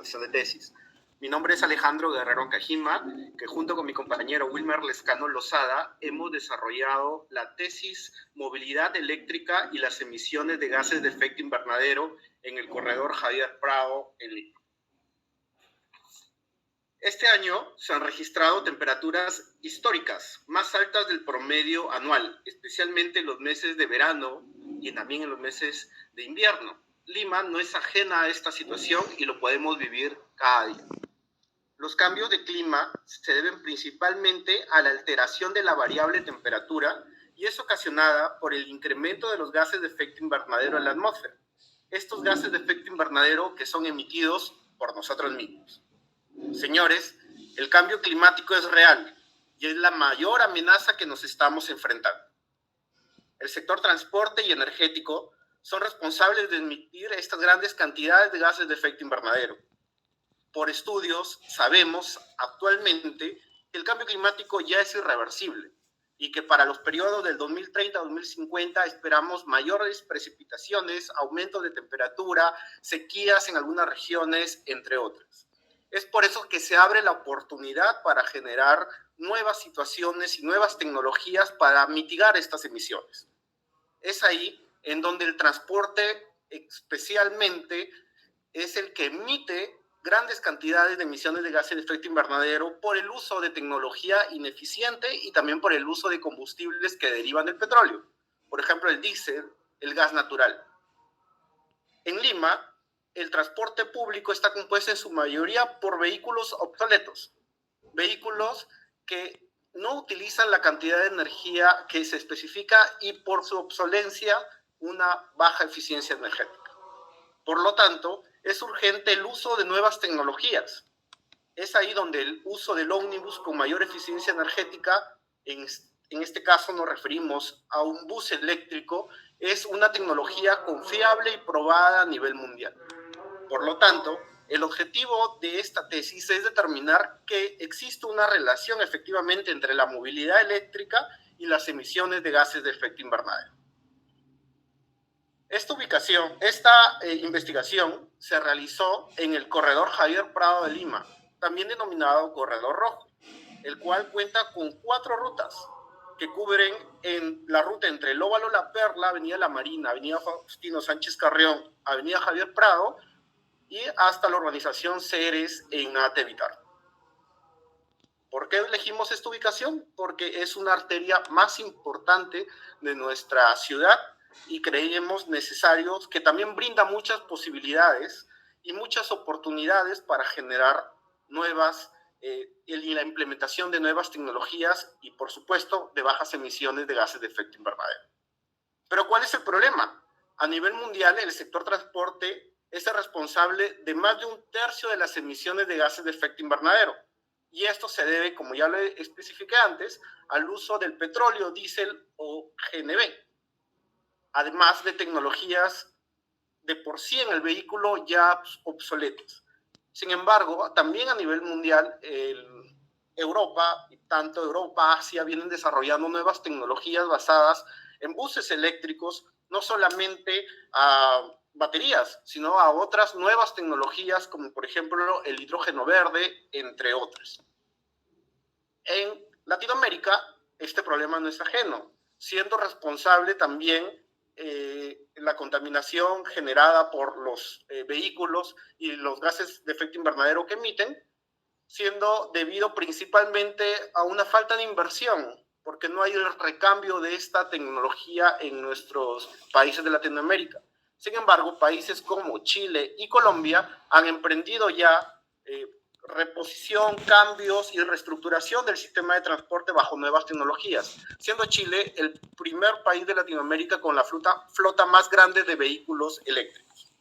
presentación de tesis. Mi nombre es Alejandro Guerrero Cajima, que junto con mi compañero Wilmer Lescano Lozada hemos desarrollado la tesis Movilidad eléctrica y las emisiones de gases de efecto invernadero en el corredor Javier Prado en Lima. Este año se han registrado temperaturas históricas más altas del promedio anual, especialmente en los meses de verano y también en los meses de invierno. Lima no es ajena a esta situación y lo podemos vivir cada día. Los cambios de clima se deben principalmente a la alteración de la variable temperatura y es ocasionada por el incremento de los gases de efecto invernadero en la atmósfera. Estos gases de efecto invernadero que son emitidos por nosotros mismos. Señores, el cambio climático es real y es la mayor amenaza que nos estamos enfrentando. El sector transporte y energético son responsables de emitir estas grandes cantidades de gases de efecto invernadero. Por estudios, sabemos actualmente que el cambio climático ya es irreversible y que para los periodos del 2030 a 2050 esperamos mayores precipitaciones, aumento de temperatura, sequías en algunas regiones, entre otras. Es por eso que se abre la oportunidad para generar nuevas situaciones y nuevas tecnologías para mitigar estas emisiones. Es ahí en donde el transporte especialmente es el que emite grandes cantidades de emisiones de gases de efecto invernadero por el uso de tecnología ineficiente y también por el uso de combustibles que derivan del petróleo. Por ejemplo, el diésel, el gas natural. En Lima, el transporte público está compuesto en su mayoría por vehículos obsoletos, vehículos que no utilizan la cantidad de energía que se especifica y por su obsolencia una baja eficiencia energética. Por lo tanto, es urgente el uso de nuevas tecnologías. Es ahí donde el uso del ómnibus con mayor eficiencia energética, en este caso nos referimos a un bus eléctrico, es una tecnología confiable y probada a nivel mundial. Por lo tanto, el objetivo de esta tesis es determinar que existe una relación efectivamente entre la movilidad eléctrica y las emisiones de gases de efecto invernadero. Esta investigación se realizó en el corredor Javier Prado de Lima, también denominado Corredor Rojo, el cual cuenta con 4 rutas que cubren en la ruta entre el Óvalo La Perla, Avenida La Marina, Avenida Faustino Sánchez Carrión, Avenida Javier Prado y hasta la urbanización Ceres en Atevitar. ¿Por qué elegimos esta ubicación? Porque es una arteria más importante de nuestra ciudad y creemos necesarios que también brinda muchas posibilidades y muchas oportunidades para generar nuevas y la implementación de nuevas tecnologías y, por supuesto, de bajas emisiones de gases de efecto invernadero. Pero ¿cuál es el problema? A nivel mundial, el sector transporte es el responsable de más de 1/3 de las emisiones de gases de efecto invernadero. Y esto se debe, como ya lo especifiqué antes, al uso del petróleo, diésel o GNV. Además de tecnologías de por sí en el vehículo ya obsoletas. Sin embargo, también a nivel mundial, Europa, tanto Europa, Asia, vienen desarrollando nuevas tecnologías basadas en buses eléctricos, no solamente a baterías, sino a otras nuevas tecnologías, como por ejemplo el hidrógeno verde, entre otras. En Latinoamérica, este problema no es ajeno, siendo responsable también la contaminación generada por los vehículos y los gases de efecto invernadero que emiten, siendo debido principalmente a una falta de inversión, porque no hay el recambio de esta tecnología en nuestros países de Latinoamérica. Sin embargo, países como Chile y Colombia han emprendido ya reposición, cambios y reestructuración del sistema de transporte bajo nuevas tecnologías, siendo Chile el primer país de Latinoamérica con la flota más grande de vehículos eléctricos.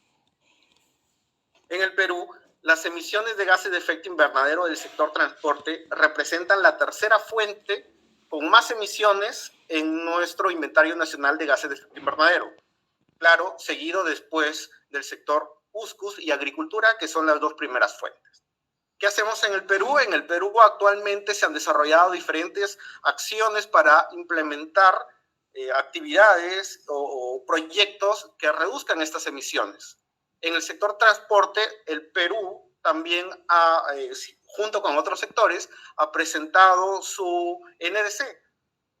En el Perú, las emisiones de gases de efecto invernadero del sector transporte representan la tercera fuente con más emisiones en nuestro inventario nacional de gases de efecto invernadero. Claro, seguido después del sector USCUS y agricultura, que son las 2 primeras fuentes. ¿Qué hacemos en el Perú? En el Perú actualmente se han desarrollado diferentes acciones para implementar actividades o proyectos que reduzcan estas emisiones. En el sector transporte, el Perú también junto con otros sectores, ha presentado su NDC.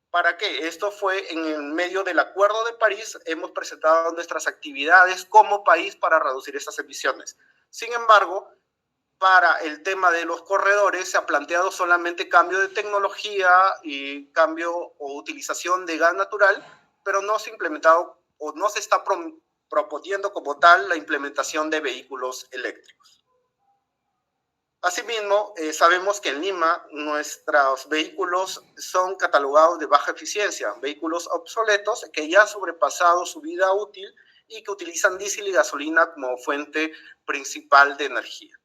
¿Para qué? Esto fue en el medio del Acuerdo de París. Hemos presentado nuestras actividades como país para reducir estas emisiones. Sin embargo, para el tema de los corredores se ha planteado solamente cambio de tecnología y cambio o utilización de gas natural, pero no se ha implementado o no se está proponiendo como tal la implementación de vehículos eléctricos. Asimismo, sabemos que en Lima nuestros vehículos son catalogados de baja eficiencia, vehículos obsoletos que ya han sobrepasado su vida útil y que utilizan diésel y gasolina como fuente principal de energía.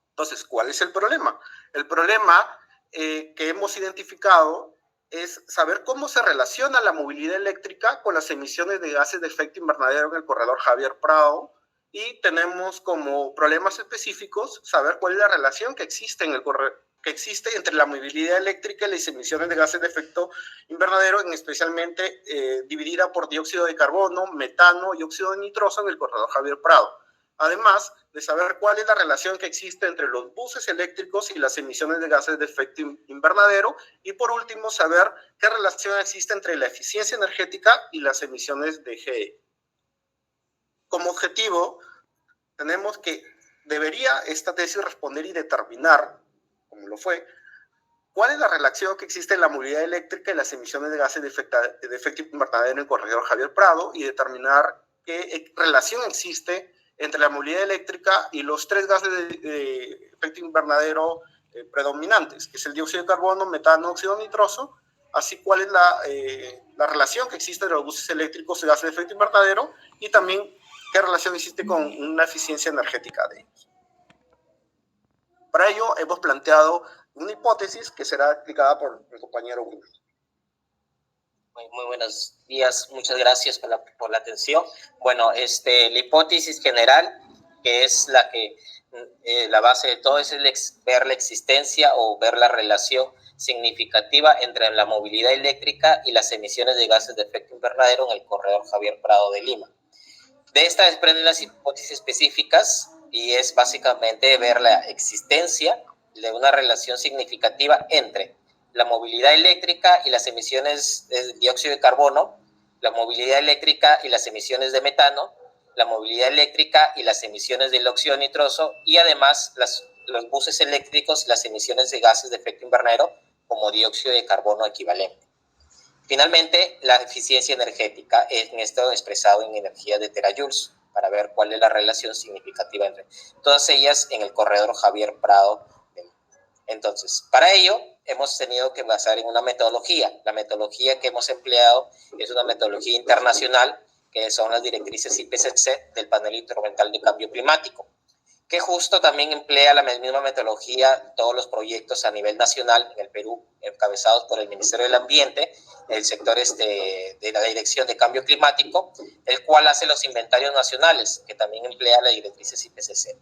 Entonces, ¿cuál es el problema? El problema que hemos identificado es saber cómo se relaciona la movilidad eléctrica con las emisiones de gases de efecto invernadero en el corredor Javier Prado, y tenemos como problemas específicos saber cuál es la relación que existe entre la movilidad eléctrica y las emisiones de gases de efecto invernadero, especialmente dividida por dióxido de carbono, metano y óxido de nitroso en el corredor Javier Prado. Además de saber cuál es la relación que existe entre los buses eléctricos y las emisiones de gases de efecto invernadero. Y por último, saber qué relación existe entre la eficiencia energética y las emisiones de GE. Como objetivo, tenemos que debería esta tesis responder y determinar, como lo fue, cuál es la relación que existe en la movilidad eléctrica y las emisiones de gases de efecto invernadero en el corredor Javier Prado, y determinar qué relación existe entre la movilidad eléctrica y los tres gases de efecto invernadero predominantes, que es el dióxido de carbono, metano, óxido nitroso, así cuál es la relación que existe entre los buses eléctricos y gases de efecto invernadero, y también qué relación existe con una eficiencia energética de ellos. Para ello hemos planteado una hipótesis que será explicada por el compañero Wilson. Muy buenos días, muchas gracias por la atención. Bueno, la hipótesis general, que es la que la base de todo, es ver la existencia o ver la relación significativa entre la movilidad eléctrica y las emisiones de gases de efecto invernadero en el corredor Javier Prado de Lima. De esta desprenden las hipótesis específicas, y es básicamente ver la existencia de una relación significativa entre la movilidad eléctrica y las emisiones de dióxido de carbono, la movilidad eléctrica y las emisiones de metano, la movilidad eléctrica y las emisiones del óxido nitroso, y además los buses eléctricos y las emisiones de gases de efecto invernadero como dióxido de carbono equivalente. Finalmente, la eficiencia energética, en esto expresado en energía de terajoules, para ver cuál es la relación significativa entre todas ellas en el corredor Javier Prado. Entonces, para ello, hemos tenido que basar en una metodología. La metodología que hemos empleado es una metodología internacional, que son las directrices IPCC del Panel Intergubernamental de Cambio Climático, que justo también emplea la misma metodología todos los proyectos a nivel nacional en el Perú, encabezados por el Ministerio del Ambiente, el sector de la Dirección de Cambio Climático, el cual hace los inventarios nacionales, que también emplea las directrices IPCC.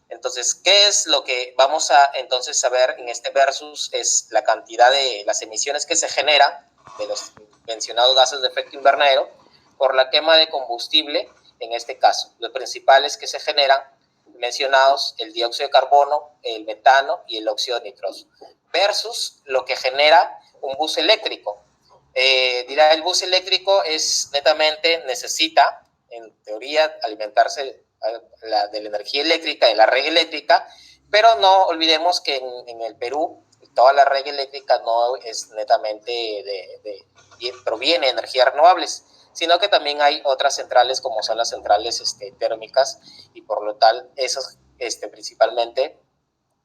Entonces, ¿qué es lo que vamos a entonces saber en este versus? Es la cantidad de las emisiones que se generan de los mencionados gases de efecto invernadero por la quema de combustible, en este caso. Los principales que se generan mencionados, el dióxido de carbono, el metano y el óxido nitroso, versus lo que genera un bus eléctrico. Dirá, el bus eléctrico necesita, en teoría, alimentarse de la energía eléctrica, de la red eléctrica, pero no olvidemos que en el Perú toda la red eléctrica no es netamente proviene de energías renovables, sino que también hay otras centrales como son las centrales térmicas, y por lo tal esas principalmente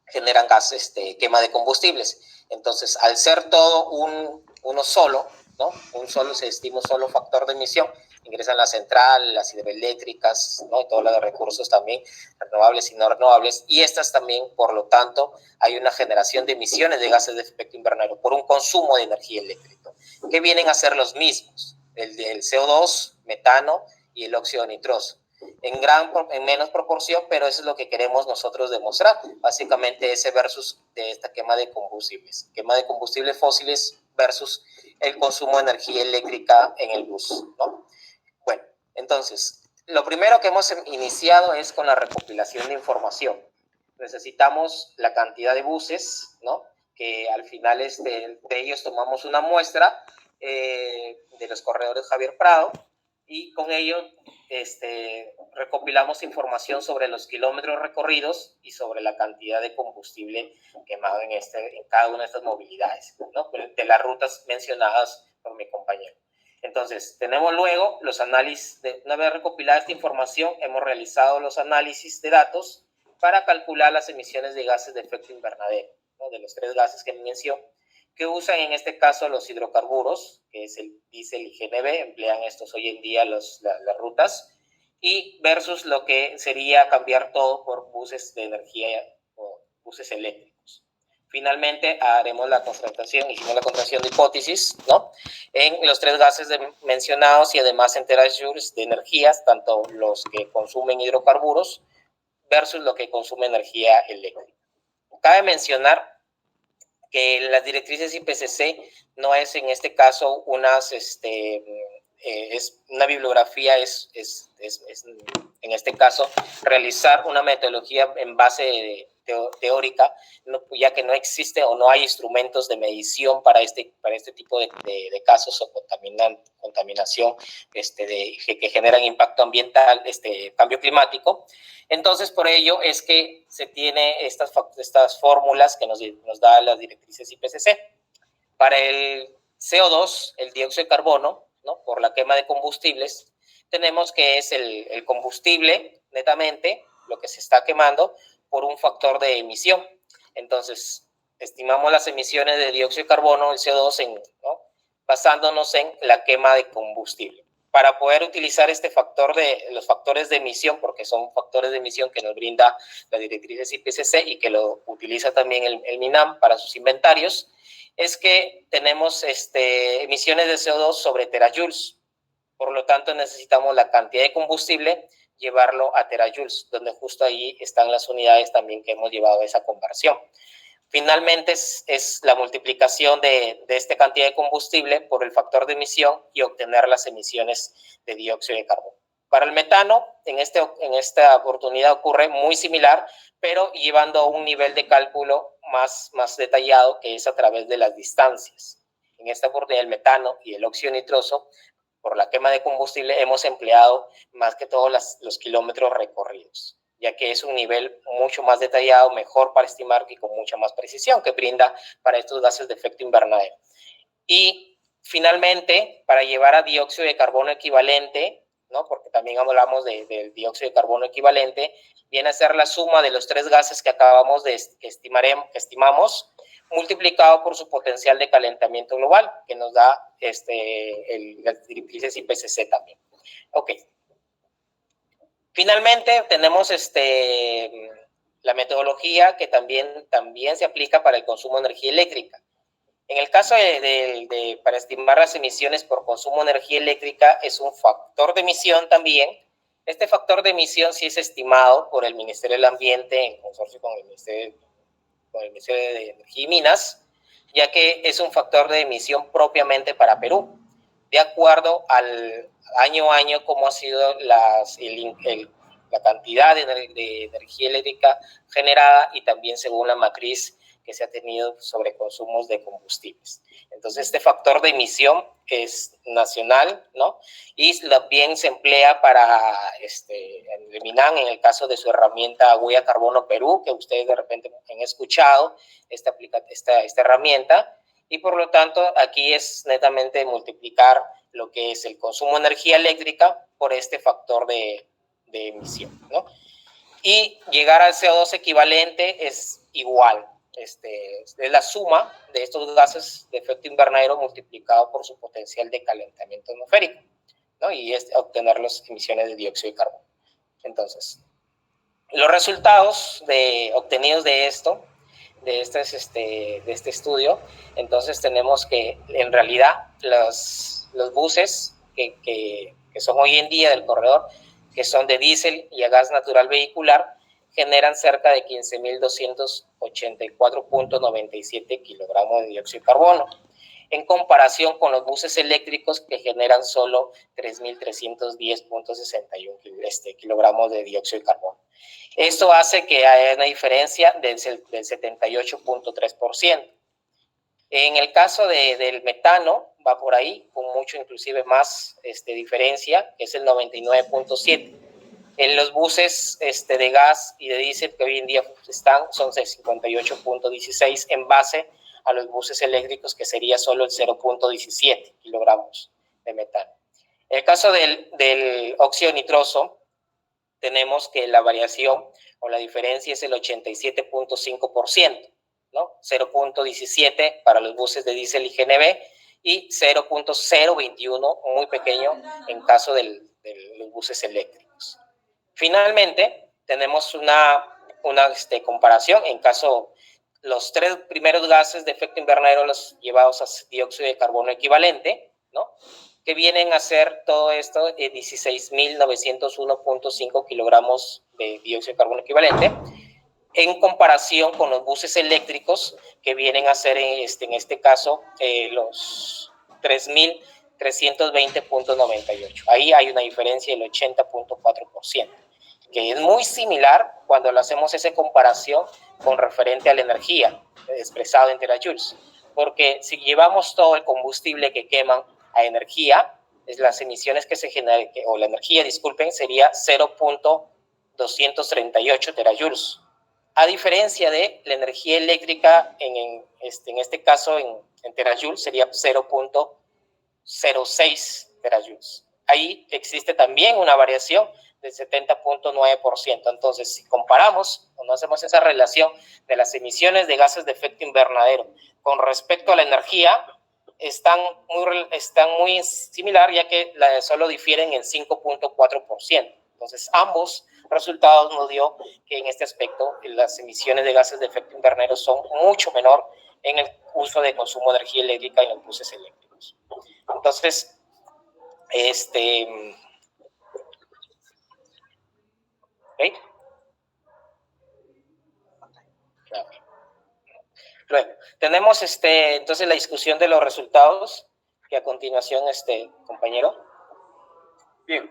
generan gas, quema de combustibles. Entonces, al ser todo uno solo, ¿no? Se estima un solo factor de emisión, ingresan la central, las hidroeléctricas, ¿no? Todos los recursos también, renovables y no renovables, y estas también, por lo tanto, hay una generación de emisiones de gases de efecto invernadero por un consumo de energía eléctrica, que vienen a ser los mismos, el CO2, metano y el óxido nitroso. En menos proporción, pero eso es lo que queremos nosotros demostrar, básicamente ese versus de esta quema de combustibles fósiles versus el consumo de energía eléctrica en el bus, ¿no? Bueno, entonces, lo primero que hemos iniciado es con la recopilación de información. Necesitamos la cantidad de buses, ¿no? Que al final de ellos tomamos una muestra de los corredores Javier Prado, y con ello recopilamos información sobre los kilómetros recorridos y sobre la cantidad de combustible quemado en cada una de estas movilidades, ¿no? De las rutas mencionadas por mi compañero. Entonces, tenemos luego los análisis. Una vez recopilada esta información, hemos realizado los análisis de datos para calcular las emisiones de gases de efecto invernadero, ¿no? De los 3 gases que mencioné, que usan en este caso los hidrocarburos, que es el diésel y GNV, emplean estos hoy en día las rutas, y versus lo que sería cambiar todo por buses de energía o buses eléctricos. Finalmente, hicimos la contratación de hipótesis, ¿no? En los 3 gases mencionados y además en terajoules de energías, tanto los que consumen hidrocarburos versus lo que consume energía eléctrica. Cabe mencionar que las directrices IPCC no es en este caso es una bibliografía, es en este caso realizar una metodología en base teórica, ya que no existe o no hay instrumentos de medición para este tipo de casos o contaminación que generan impacto ambiental, cambio climático. Entonces, por ello es que se tiene estas fórmulas que nos da las directrices IPCC. Para el CO2, el dióxido de carbono, ¿no? Por la quema de combustibles, tenemos que es el combustible, netamente, lo que se está quemando, por un factor de emisión. Entonces, estimamos las emisiones de dióxido de carbono, el CO2, ¿no? Basándonos en la quema de combustible. Para poder utilizar los factores de emisión, porque son factores de emisión que nos brinda la directriz IPCC y que lo utiliza también el MINAM para sus inventarios, es que tenemos emisiones de CO2 sobre terajoules. Por lo tanto, necesitamos la cantidad de combustible, llevarlo a terajoules, donde justo ahí están las unidades también que hemos llevado a esa conversión. Finalmente, es la multiplicación de esta cantidad de combustible por el factor de emisión y obtener las emisiones de dióxido de carbono. Para el metano, en esta oportunidad ocurre muy similar, pero llevando a un nivel de cálculo más detallado, que es a través de las distancias. En esta oportunidad, el metano y el óxido nitroso, por la quema de combustible, hemos empleado más que todos los kilómetros recorridos, ya que es un nivel mucho más detallado, mejor para estimar y con mucha más precisión que brinda para estos gases de efecto invernadero. Y finalmente, para llevar a dióxido de carbono equivalente, ¿no? Porque también hablamos del dióxido de carbono equivalente, viene a ser la suma de los 3 gases que acabamos que estimamos, multiplicado por su potencial de calentamiento global, que nos da las directrices IPCC también. Ok. Finalmente, tenemos la metodología que también se aplica para el consumo de energía eléctrica. En el caso para estimar las emisiones por consumo de energía eléctrica, es un factor de emisión también. Este factor de emisión sí es estimado por el Ministerio del Ambiente en consorcio con el Ministerio de Energía y Minas, ya que es un factor de emisión propiamente para Perú, de acuerdo al año a año cómo ha sido la cantidad de energía eléctrica generada y también según la matriz que se ha tenido sobre consumos de combustibles. Entonces, este factor de emisión es nacional, ¿no? Y también se emplea para el MINAM, en el caso de su herramienta Huella Carbono Perú, que ustedes de repente han escuchado esta herramienta, y por lo tanto aquí es netamente multiplicar lo que es el consumo de energía eléctrica por este factor de emisión, ¿no? Y llegar al CO2 equivalente es igual. Es la suma de estos gases de efecto invernadero multiplicado por su potencial de calentamiento atmosférico, ¿no? Y es obtener las emisiones de dióxido de carbono. Entonces, los resultados obtenidos de este estudio, entonces tenemos que en realidad los buses que son hoy en día del corredor, que son de diésel y a gas natural vehicular, generan cerca de 15.284.97 kilogramos de dióxido de carbono. en comparación con los buses eléctricos que generan solo 3.310.61 kilogramos de dióxido de carbono. Esto hace que haya una diferencia del 78.3%. En el caso del metano, va por ahí, con mucho inclusive más diferencia, que es el 99.7%. En los buses de gas y de diésel que hoy en día son de 58.16 en base a los buses eléctricos, que sería solo el 0.17 kilogramos de metano. En el caso del óxido nitroso, tenemos que la variación o la diferencia es el 87.5%, ¿no? 0.17 para los buses de diésel y GNV y 0.021, muy pequeño, en caso de los buses eléctricos. Finalmente, tenemos una comparación en caso los 3 primeros gases de efecto invernadero, los llevados a dióxido de carbono equivalente, ¿no? Que vienen a ser todo esto 16.901.5 kilogramos de dióxido de carbono equivalente, en comparación con los buses eléctricos que vienen a ser en este caso los 3.320.98. Ahí hay una diferencia del 80.4%, que es muy similar cuando lo hacemos esa comparación con referente a la energía, expresado en terajoules, porque si llevamos todo el combustible que queman a energía, las emisiones que se generan, o la energía, disculpen, sería 0.238 terajoules. A diferencia de la energía eléctrica, en este caso en terajoules, sería 0.06 terajoules. Ahí existe también una variación del 70.9%. Entonces, si comparamos o no hacemos esa relación de las emisiones de gases de efecto invernadero con respecto a la energía, están muy similar, ya que solo difieren en 5.4%. Entonces, ambos resultados nos dio que en este aspecto las emisiones de gases de efecto invernadero son mucho menor en el uso de consumo de energía eléctrica en los buses eléctricos. Entonces, ¿okay? Luego, tenemos entonces la discusión de los resultados, que a continuación, compañero. Bien.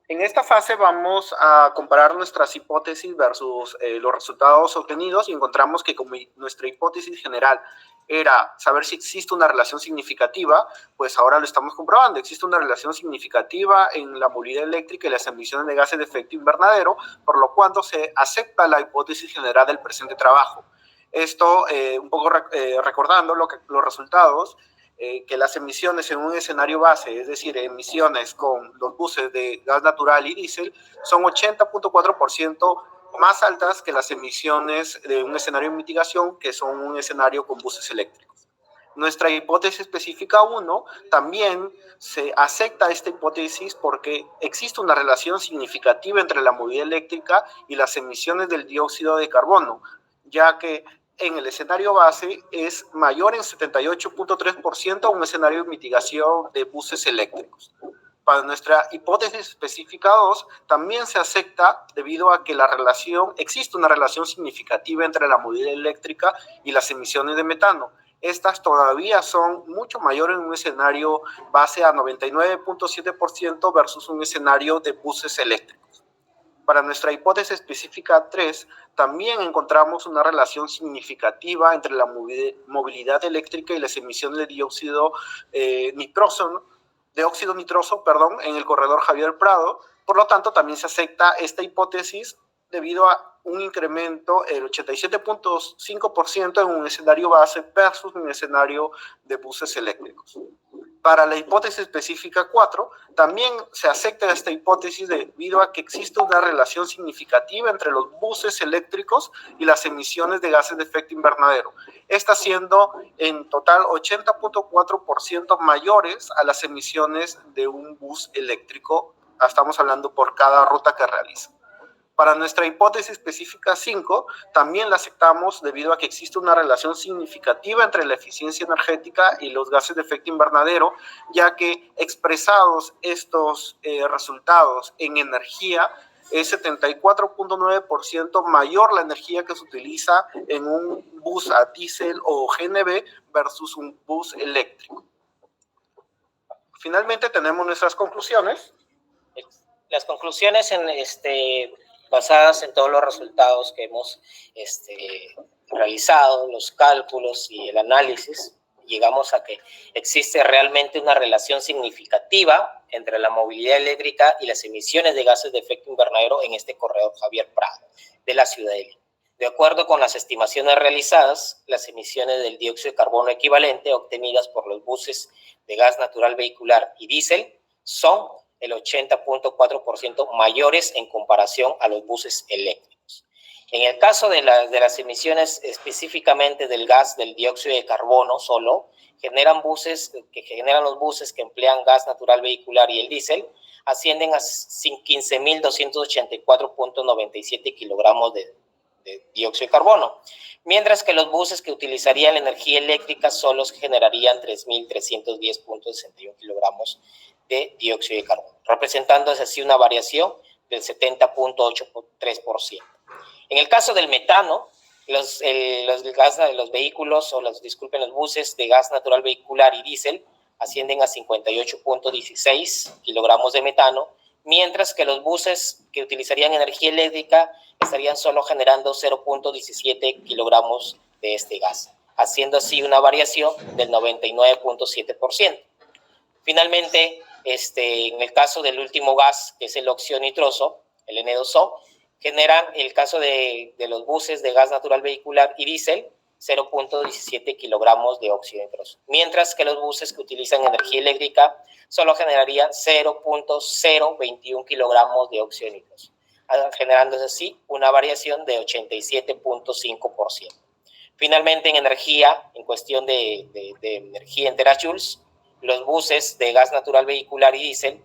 En esta fase vamos a comparar nuestras hipótesis versus los resultados obtenidos, y encontramos que como nuestra hipótesis general era saber si existe una relación significativa, pues ahora lo estamos comprobando. Existe una relación significativa en la movilidad eléctrica y las emisiones de gases de efecto invernadero, por lo cual se acepta la hipótesis general del presente trabajo. Esto, un poco recordando los resultados, que las emisiones en un escenario base, es decir, emisiones con los buses de gas natural y diésel, son 80.4% más altas que las emisiones de un escenario de mitigación, que son un escenario con buses eléctricos. Nuestra hipótesis específica 1 también se acepta esta hipótesis porque existe una relación significativa entre la movilidad eléctrica y las emisiones del dióxido de carbono, ya que en el escenario base es mayor en 78.3% a un escenario de mitigación de buses eléctricos. Para nuestra hipótesis específica 2 también se acepta debido a que existe una relación significativa entre la movilidad eléctrica y las emisiones de metano. Estas todavía son mucho mayores en un escenario base a 99.7% versus un escenario de buses eléctricos. Para nuestra hipótesis específica 3, también encontramos una relación significativa entre la movilidad eléctrica y las emisiones de óxido nitroso en el corredor Javier Prado. Por lo tanto, también se acepta esta hipótesis debido a un incremento del 87.5% en un escenario base versus un escenario de buses eléctricos. Para la hipótesis específica 4, también se acepta esta hipótesis debido a que existe una relación significativa entre los buses eléctricos y las emisiones de gases de efecto invernadero, esta siendo en total 80.4% mayores a las emisiones de un bus eléctrico. Estamos hablando por cada ruta que realiza. Para nuestra hipótesis específica 5, también la aceptamos debido a que existe una relación significativa entre la eficiencia energética y los gases de efecto invernadero, ya que expresados estos resultados en energía, es 74.9% mayor la energía que se utiliza en un bus a diésel o GNV versus un bus eléctrico. Finalmente tenemos nuestras conclusiones. Las conclusiones basadas en todos los resultados que hemos realizado, los cálculos y el análisis, llegamos a que existe realmente una relación significativa entre la movilidad eléctrica y las emisiones de gases de efecto invernadero en este corredor Javier Prado de la ciudad de Lima. De acuerdo con las estimaciones realizadas, las emisiones del dióxido de carbono equivalente obtenidas por los buses de gas natural vehicular y diésel son el 80.4% mayores en comparación a los buses eléctricos. En el caso de las emisiones específicamente del gas del dióxido de carbono solo, generan los buses que emplean gas natural vehicular y el diésel, ascienden a 15.284.97 kilogramos de dióxido de carbono, mientras que los buses que utilizarían la energía eléctrica solo generarían 3.310.61 kilogramos de dióxido de carbono, representando así una variación del 70.83%. En el caso del metano, los buses de gas natural vehicular y diésel ascienden a 58.16 kilogramos de metano, mientras que los buses que utilizarían energía eléctrica estarían solo generando 0.17 kilogramos de este gas, haciendo así una variación del 99.7%. Finalmente, en el caso del último gas, que es el óxido nitroso, el N2O, generan el caso de los buses de gas natural vehicular y diésel 0.17 kilogramos de óxido nitroso, mientras que los buses que utilizan energía eléctrica solo generarían 0.021 kilogramos de óxido nitroso, generándose así una variación de 87.5%. Finalmente, en energía, en cuestión de energía en terajoules, los buses de gas natural vehicular y diésel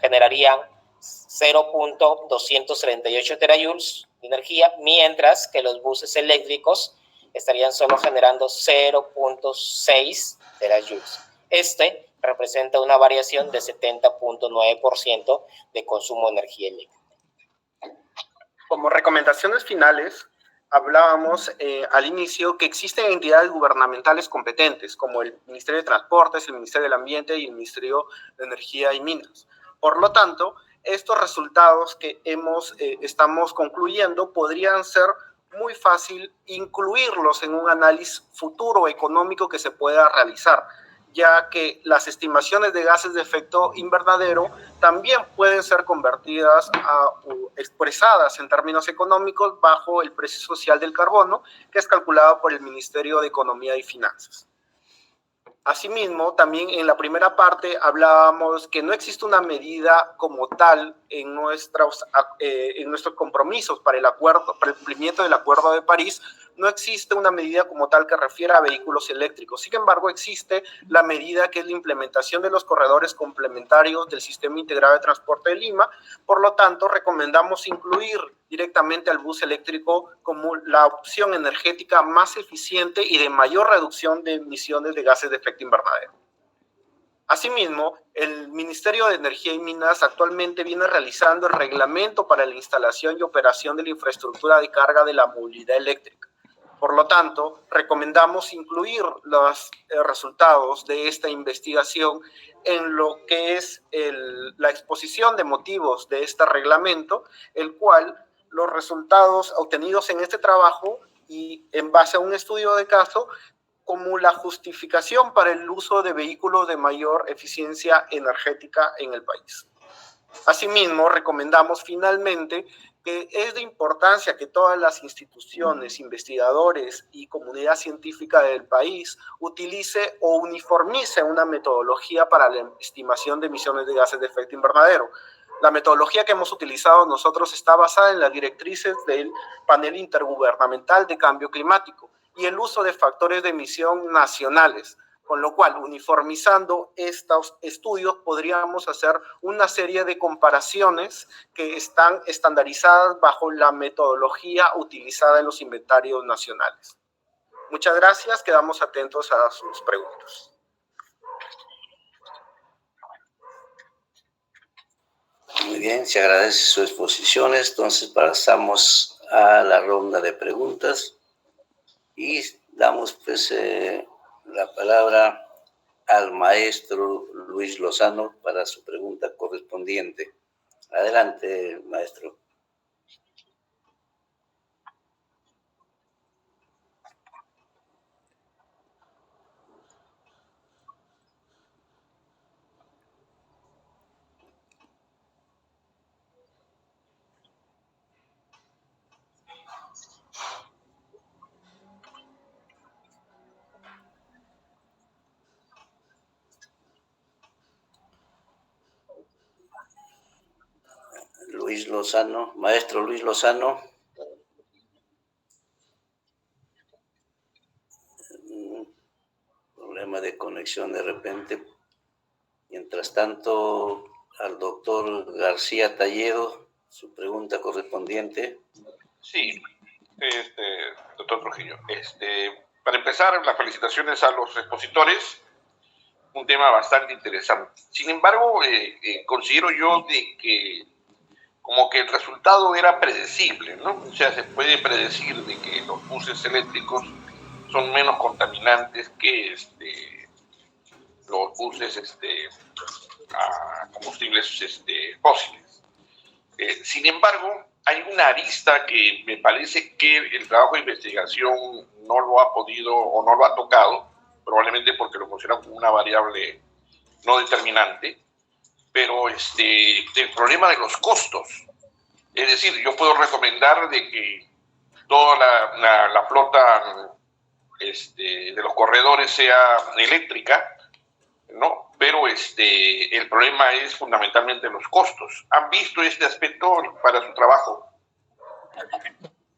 generarían 0.238 terajoules de energía, mientras que los buses eléctricos estarían solo generando 0.6 terajoules. Representa una variación de 70.9% de consumo de energía eléctrica. Como recomendaciones finales, hablábamos al inicio que existen entidades gubernamentales competentes, como el Ministerio de Transportes, el Ministerio del Ambiente y el Ministerio de Energía y Minas. Por lo tanto, estos resultados que estamos concluyendo podrían ser muy fácil incluirlos en un análisis futuro económico que se pueda realizar, ya que las estimaciones de gases de efecto invernadero también pueden ser convertidas o expresadas en términos económicos bajo el precio social del carbono, que es calculado por el Ministerio de Economía y Finanzas. Asimismo, también en la primera parte hablábamos que no existe una medida como tal en nuestros compromisos para el cumplimiento del Acuerdo de París. No existe una medida como tal que refiera a vehículos eléctricos. Sin embargo, existe la medida que es la implementación de los corredores complementarios del Sistema Integrado de Transporte de Lima. Por lo tanto, recomendamos incluir directamente al bus eléctrico como la opción energética más eficiente y de mayor reducción de emisiones de gases de efecto invernadero. Asimismo, el Ministerio de Energía y Minas actualmente viene realizando el reglamento para la instalación y operación de la infraestructura de carga de la movilidad eléctrica. Por lo tanto, recomendamos incluir los resultados de esta investigación en lo que es la exposición de motivos de este reglamento, el cual los resultados obtenidos en este trabajo y en base a un estudio de caso como la justificación para el uso de vehículos de mayor eficiencia energética en el país. Asimismo, recomendamos finalmente que es de importancia que todas las instituciones, investigadores y comunidad científica del país utilice o uniformice una metodología para la estimación de emisiones de gases de efecto invernadero. La metodología que hemos utilizado nosotros está basada en las directrices del Panel Intergubernamental de Cambio Climático y el uso de factores de emisión nacionales, con lo cual, uniformizando estos estudios, podríamos hacer una serie de comparaciones que están estandarizadas bajo la metodología utilizada en los inventarios nacionales. Muchas gracias, quedamos atentos a sus preguntas. Muy bien, se agradece su exposición. Entonces pasamos a la ronda de preguntas y damos pues la palabra al maestro Luis Lozano para su pregunta correspondiente. Adelante, maestro. Luis Lozano, maestro Luis Lozano. Problema de conexión de repente. Mientras tanto, al doctor García Talledo, su pregunta correspondiente. Sí, doctor Trujillo. Para empezar, las felicitaciones a los expositores. Un tema bastante interesante. Sin embargo, considero yo de que como que el resultado era predecible, ¿no? O sea, se puede predecir de que los buses eléctricos son menos contaminantes que los buses a combustibles fósiles. Sin embargo, hay una arista que me parece que el trabajo de investigación no lo ha podido o no lo ha tocado, probablemente porque lo consideran como una variable no determinante, pero el problema de los costos. Es decir, yo puedo recomendar de que toda la flota de los corredores sea eléctrica, ¿no? Pero el problema es fundamentalmente los costos. ¿Han visto este aspecto para su trabajo?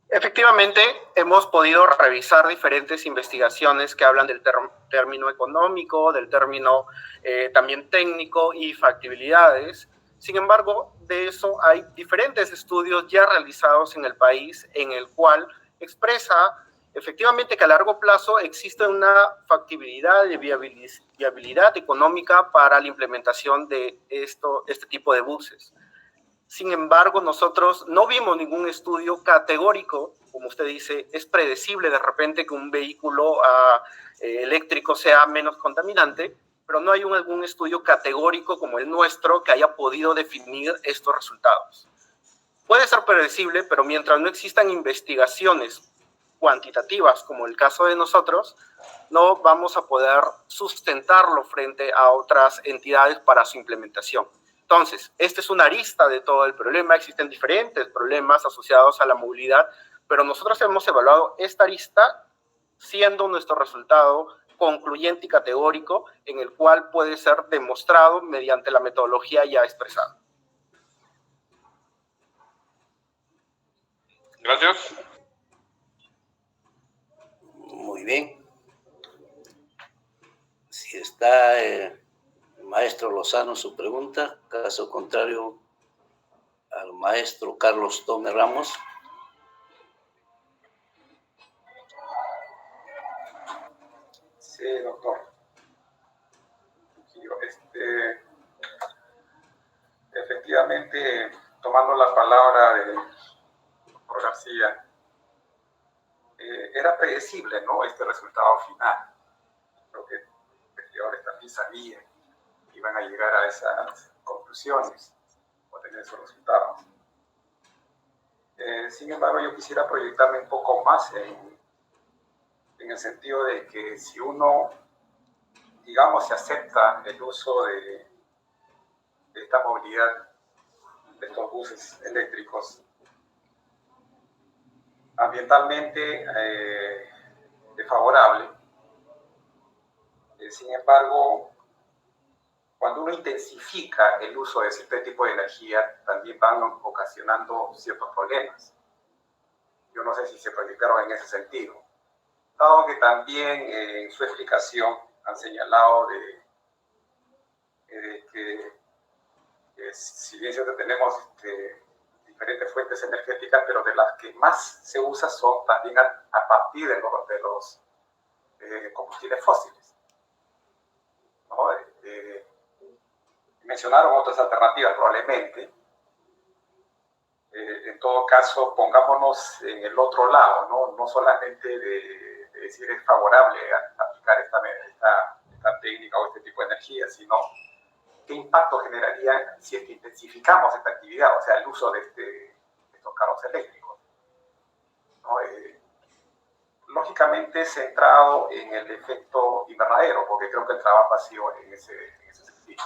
Efectivamente, hemos podido revisar diferentes investigaciones que hablan del término económico, del término también técnico y factibilidades. Sin embargo, de eso hay diferentes estudios ya realizados en el país en el cual expresa efectivamente que a largo plazo existe una factibilidad de viabilidad económica para la implementación de este tipo de buses. Sin embargo, nosotros no vimos ningún estudio categórico, como usted dice, es predecible de repente que un vehículo eléctrico sea menos contaminante, pero no hay algún estudio categórico como el nuestro que haya podido definir estos resultados. Puede ser predecible, pero mientras no existan investigaciones cuantitativas, como el caso de nosotros, no vamos a poder sustentarlo frente a otras entidades para su implementación. Entonces, esta es una arista de todo el problema. Existen diferentes problemas asociados a la movilidad, pero nosotros hemos evaluado esta arista siendo nuestro resultado concluyente y categórico, en el cual puede ser demostrado mediante la metodología ya expresada. Gracias. Muy bien. Si está maestro Lozano su pregunta, caso contrario al maestro Carlos Tome Ramos. Sí, doctor. Efectivamente, tomando la palabra del doctor García, era predecible, ¿no?, este resultado final. Creo que los investigadores también sabían que iban a llegar a esas conclusiones o tener esos resultados. Sin embargo, yo quisiera proyectarme un poco más en el sentido de que si uno, digamos, se acepta el uso de esta movilidad, de estos buses eléctricos, ambientalmente es favorable. Sin embargo, cuando uno intensifica el uso de cierto tipo de energía, también van ocasionando ciertos problemas. Yo no sé si se proyectaron en ese sentido. Dado que también en su explicación han señalado que si bien cierto tenemos diferentes fuentes energéticas, pero de las que más se usa son también a partir de los combustibles fósiles, ¿no? Mencionaron otras alternativas probablemente, En todo caso, pongámonos en el otro lado, ¿no? No solamente de decir es favorable a aplicar esta técnica o este tipo de energía, sino qué impacto generaría si es que intensificamos esta actividad, o sea, el uso de estos carros eléctricos, ¿no? Lógicamente centrado en el efecto invernadero, porque creo que el trabajo ha sido en ese sentido.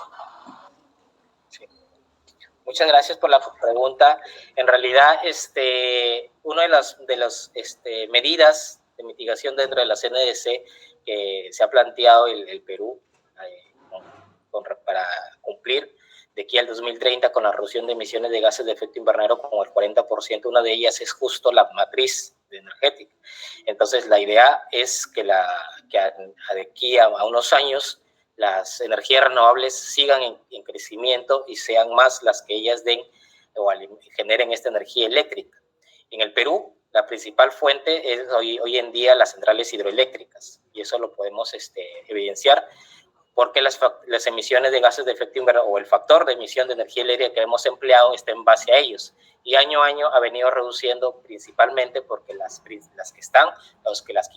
Sí. Muchas gracias por la pregunta. En realidad, una de las medidas de mitigación dentro de la CNDC que se ha planteado el Perú para cumplir de aquí al 2030 con la reducción de emisiones de gases de efecto invernadero como el 40%, una de ellas es justo la matriz energética. Entonces, la idea es que de aquí a unos años las energías renovables sigan en crecimiento y sean más las que ellas den o generen esta energía eléctrica. En el Perú, la principal fuente es hoy en día las centrales hidroeléctricas, y eso lo podemos evidenciar porque las emisiones de gases de efecto invernadero o el factor de emisión de energía eléctrica que hemos empleado está en base a ellos. Y año a año ha venido reduciendo principalmente porque las que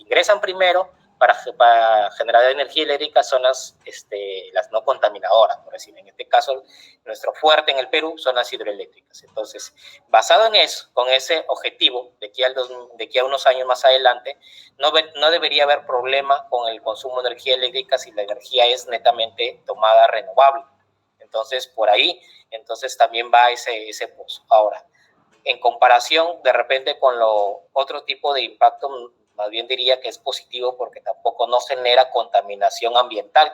ingresan primero para generar energía eléctrica son las no contaminadoras, por decir. En este caso, nuestro fuerte en el Perú son las hidroeléctricas. Entonces, basado en eso, con ese objetivo, de aquí a unos años más adelante, no debería haber problema con el consumo de energía eléctrica si la energía es netamente tomada renovable. Entonces, por ahí, también va ese pozo. Ahora, en comparación de repente con otro tipo de impacto, más bien diría que es positivo porque tampoco no genera contaminación ambiental.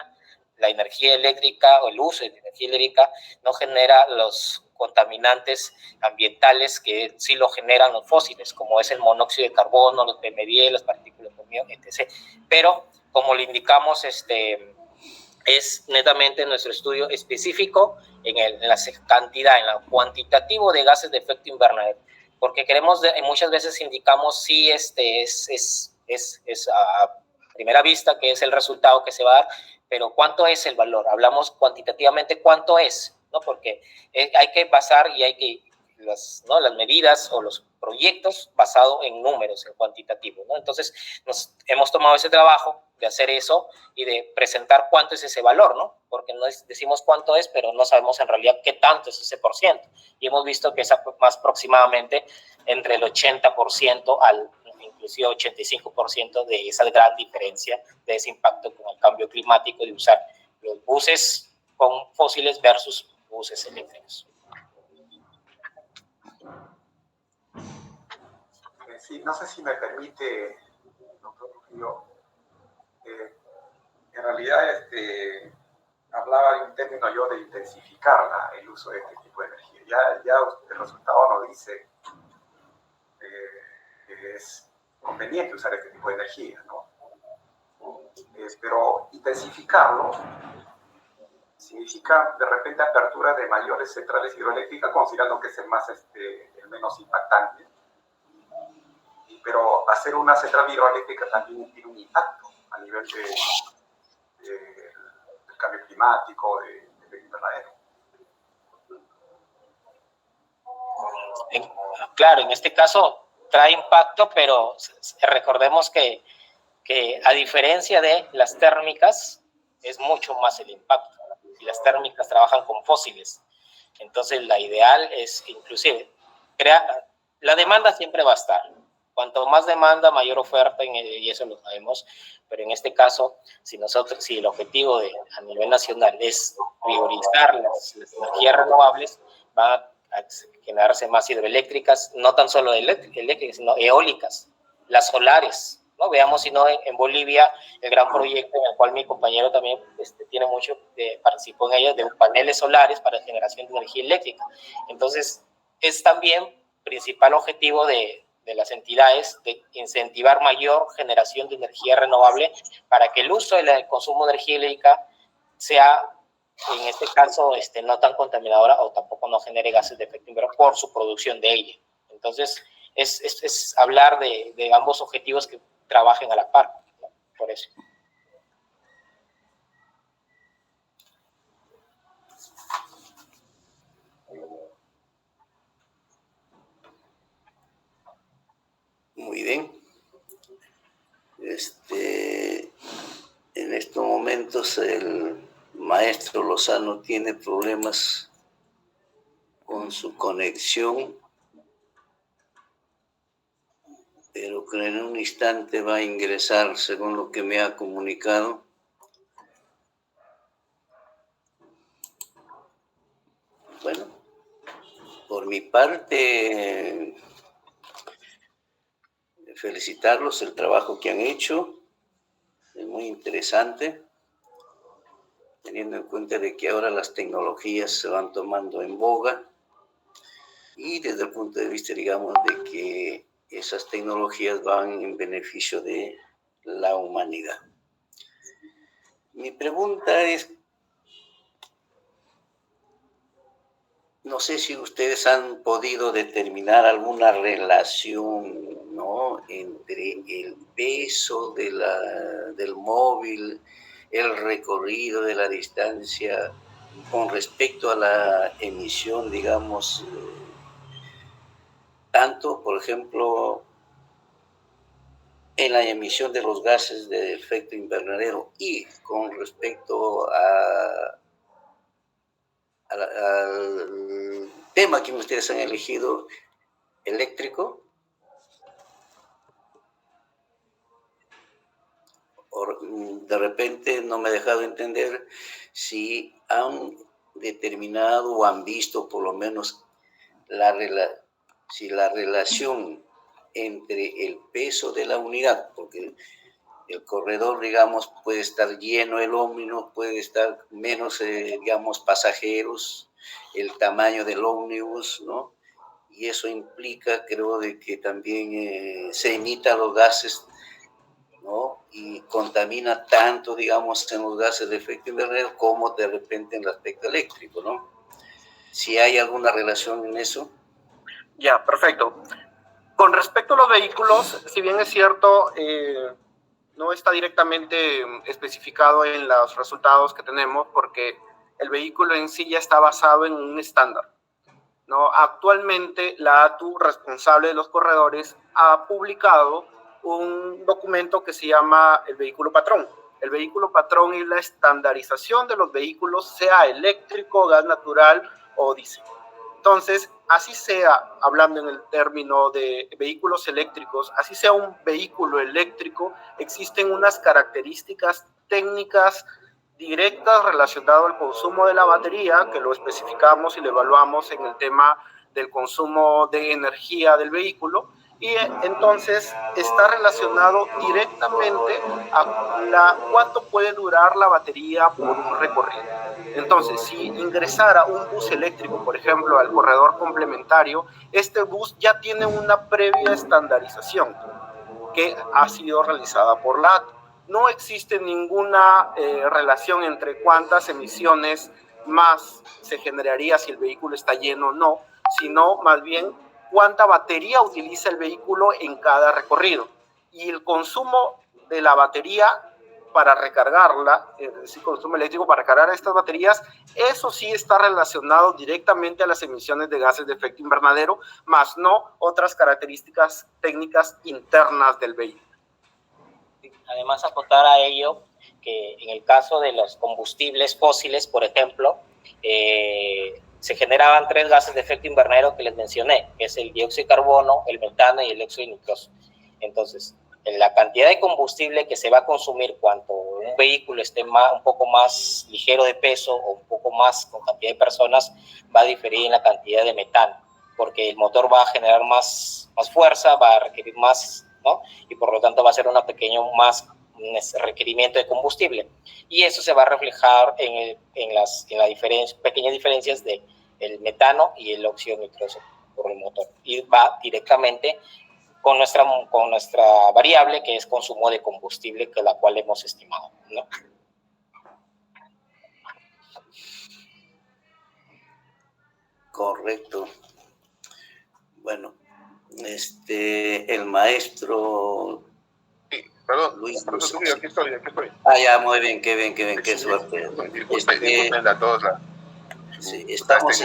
La energía eléctrica o el uso de energía eléctrica no genera los contaminantes ambientales que sí lo generan los fósiles, como es el monóxido de carbono, los PM10, las partículas de humedad, etc. Pero, como le indicamos, es netamente nuestro estudio específico en la cantidad, en lo cuantitativo de gases de efecto invernadero, porque muchas veces indicamos si es a primera vista que es el resultado que se va a dar, pero ¿cuánto es el valor? Hablamos cuantitativamente cuánto es, ¿no? Porque hay que basar y hay que las medidas o los proyectos basados en números, en cuantitativo, ¿no? Entonces, hemos tomado ese trabajo de hacer eso y de presentar cuánto es ese valor, ¿no? Porque no decimos cuánto es, pero no sabemos en realidad qué tanto es ese por ciento. Y hemos visto que es más aproximadamente entre el 80% al inclusive 85% de esa gran diferencia de ese impacto con el cambio climático de usar los buses con fósiles versus buses eléctricos. Sí, no sé si me permite, doctor Trujillo, en realidad hablaba de un término yo de intensificar el uso de este tipo de energía. Ya el resultado nos dice que es conveniente usar este tipo de energía, ¿no? Pero intensificarlo significa de repente apertura de mayores centrales hidroeléctricas, considerando que es el menos impactante. Pero hacer una central hidroeléctrica también tiene un impacto a nivel del cambio climático, del invernadero. Claro, en este caso trae impacto, pero recordemos que a diferencia de las térmicas, es mucho más el impacto. Y las térmicas trabajan con fósiles. Entonces, la ideal es, inclusive, la demanda siempre va a estar. Cuanto más demanda, mayor oferta, y eso lo sabemos. Pero en este caso, si el objetivo a nivel nacional es priorizar las energías renovables, van a generarse más hidroeléctricas, no tan solo eléctricas, sino eólicas, las solares, ¿no? Veamos si no en Bolivia el gran proyecto en el cual mi compañero también tiene mucho, participó en ello, de paneles solares para generación de energía eléctrica. Entonces, es también principal objetivo de las entidades de incentivar mayor generación de energía renovable para que el uso del consumo de energía eléctrica sea, en este caso, no tan contaminadora o tampoco no genere gases de efecto invernadero por su producción de ella. Entonces, es hablar de ambos objetivos que trabajen a la par, ¿no? Por eso. bien. En estos momentos el maestro Lozano tiene problemas con su conexión, pero que en un instante va a ingresar, según lo que me ha comunicado. Bueno, por mi parte, felicitarlos el trabajo que han hecho, es muy interesante, teniendo en cuenta de que ahora las tecnologías se van tomando en boga y desde el punto de vista, digamos, de que esas tecnologías van en beneficio de la humanidad. Mi pregunta es, no sé si ustedes han podido determinar alguna relación, ¿no?, entre el peso del móvil, el recorrido de la distancia, con respecto a la emisión, digamos, tanto, por ejemplo, en la emisión de los gases de efecto invernadero y con respecto al tema que ustedes han elegido, eléctrico. De repente no me he dejado entender si han determinado o han visto por lo menos si la relación entre el peso de la unidad, porque el corredor, digamos, puede estar lleno el ómnibus, puede estar menos, digamos, pasajeros, el tamaño del ómnibus, ¿no? Y eso implica, creo, de que también se emitan los gases, ¿no? Y contamina tanto, digamos, en los gases de efecto invernadero como de repente en el aspecto eléctrico, ¿no? Si hay alguna relación en eso. Ya, perfecto. Con respecto a los vehículos, si bien es cierto, no está directamente especificado en los resultados que tenemos, porque el vehículo en sí ya está basado en un estándar, ¿no? Actualmente la ATU, responsable de los corredores, ha publicado un documento que se llama el vehículo patrón. El vehículo patrón es la estandarización de los vehículos, sea eléctrico, gas natural o diésel. Entonces, así sea, hablando en el término de vehículos eléctricos, así sea un vehículo eléctrico, existen unas características técnicas directas relacionadas al consumo de la batería, que lo especificamos y lo evaluamos en el tema del consumo de energía del vehículo, y entonces está relacionado directamente a cuánto puede durar la batería por un recorrido. Entonces, si ingresara un bus eléctrico, por ejemplo, al corredor complementario, este bus ya tiene una previa estandarización que ha sido realizada por la ATU. No existe ninguna relación entre cuántas emisiones más se generaría si el vehículo está lleno o no, sino más bien cuánta batería utiliza el vehículo en cada recorrido. Y el consumo de la batería para recargarla, es decir, consumo eléctrico para cargar estas baterías, eso sí está relacionado directamente a las emisiones de gases de efecto invernadero, más no otras características técnicas internas del vehículo. Además, acotar a ello que en el caso de los combustibles fósiles, por ejemplo, se generaban 3 gases de efecto invernadero que les mencioné, que es el dióxido de carbono, el metano y el óxido nitroso. Entonces, la cantidad de combustible que se va a consumir cuando un vehículo esté un poco más ligero de peso o un poco más con cantidad de personas va a diferir en la cantidad de metano, porque el motor va a generar más fuerza, va a requerir más, ¿no? Y por lo tanto va a ser un requerimiento de combustible. Y eso se va a reflejar en las pequeñas diferencias del metano y el óxido nitroso por el motor. Y va directamente con nuestra variable, que es consumo de combustible, que la cual hemos estimado, ¿no? Correcto. Bueno, el maestro... Sí, perdón, Luis, aquí estoy. Ah, ya, muy bien, qué bien, qué suerte. Disculpen a todos. Sí, estamos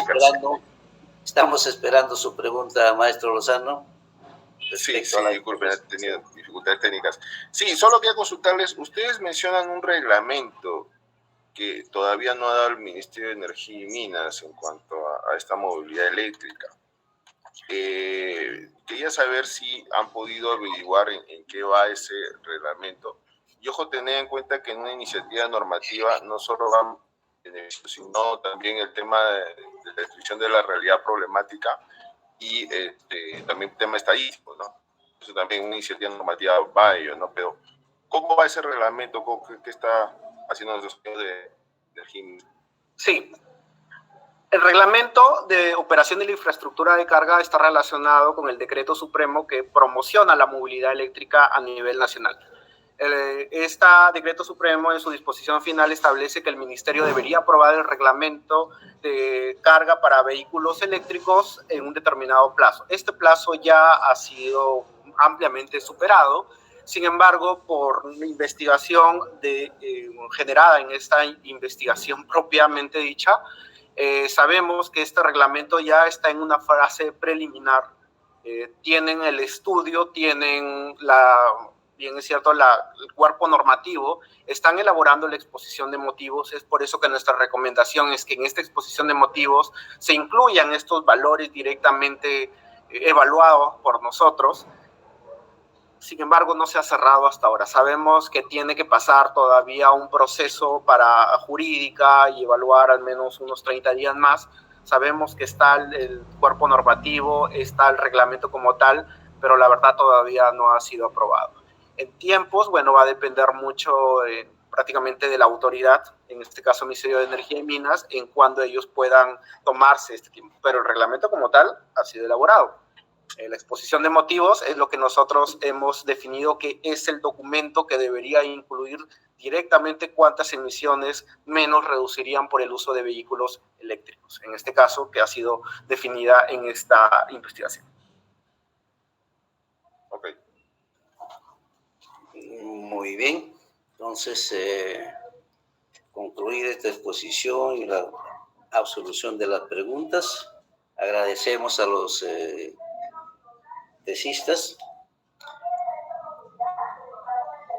esperando su pregunta, maestro Lozano. Sí, disculpen, he tenido dificultades técnicas. Sí, solo quería consultarles, ustedes mencionan un reglamento que todavía no ha dado el Ministerio de Energía y Minas en cuanto a esta movilidad eléctrica. Quería saber si han podido averiguar en qué va ese reglamento. Y ojo, tener en cuenta que en una iniciativa normativa no solo va en eso, sino también el tema de la descripción de la realidad problemática y también tema estadístico, ¿no? Eso también una iniciativa normativa va a ello, ¿no? Pero, ¿cómo va ese reglamento? ¿Qué está haciendo los de GIM? Sí. El reglamento de operación de la infraestructura de carga está relacionado con el decreto supremo que promociona la movilidad eléctrica a nivel nacional. Este decreto supremo en su disposición final establece que el ministerio debería aprobar el reglamento de carga para vehículos eléctricos en un determinado plazo. Este plazo ya ha sido ampliamente superado. Sin embargo, por investigación generada en esta investigación propiamente dicha, sabemos que este reglamento ya está en una fase preliminar. Tienen el estudio, tienen bien es cierto, el cuerpo normativo, están elaborando la exposición de motivos. Es por eso que nuestra recomendación es que en esta exposición de motivos se incluyan estos valores directamente evaluados por nosotros. Sin embargo, no se ha cerrado hasta ahora. Sabemos que tiene que pasar todavía un proceso para jurídica y evaluar al menos unos 30 días más. Sabemos que está el cuerpo normativo, está el reglamento como tal, pero la verdad todavía no ha sido aprobado. En tiempos, bueno, va a depender mucho prácticamente de la autoridad, en este caso el Ministerio de Energía y Minas, en cuándo ellos puedan tomarse este tiempo. Pero el reglamento como tal ha sido elaborado. La exposición de motivos es lo que nosotros hemos definido que es el documento que debería incluir directamente cuántas emisiones menos reducirían por el uso de vehículos eléctricos, en este caso que ha sido definida en esta investigación. Ok. Muy bien, entonces concluir esta exposición y la absolución de las preguntas. Agradecemos a los tesistas